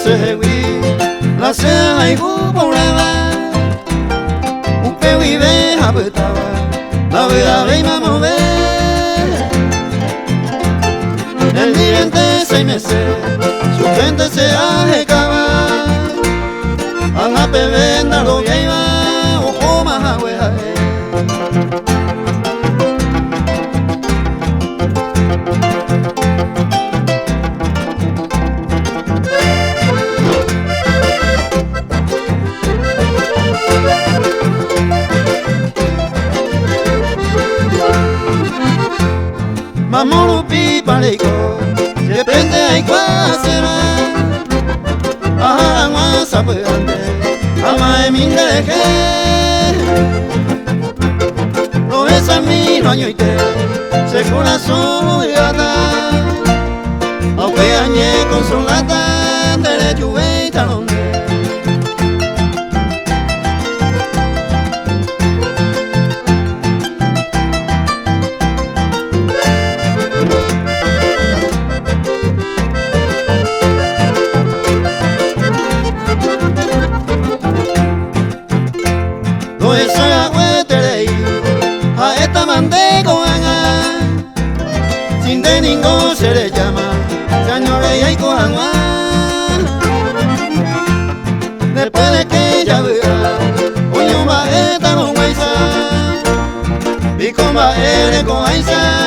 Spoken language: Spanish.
sewi la se ai gu bolava un pe vive habitava la vida ve mamove el diente 6 meses su gente se ajecaba a la pebenda lo lleva ojo más hueja Mamoro pi pareiko, depende ai kwasera. Aha ma sabuande, ama emindeje. No es a mí no añoite, se corazón yata. Aunque añe consolata, derecho ve talón. Sin de ningún se le llama señores y hay cojanua. Después de que ella vea hoy un baeta con Guaysa y con baere con Guaysa.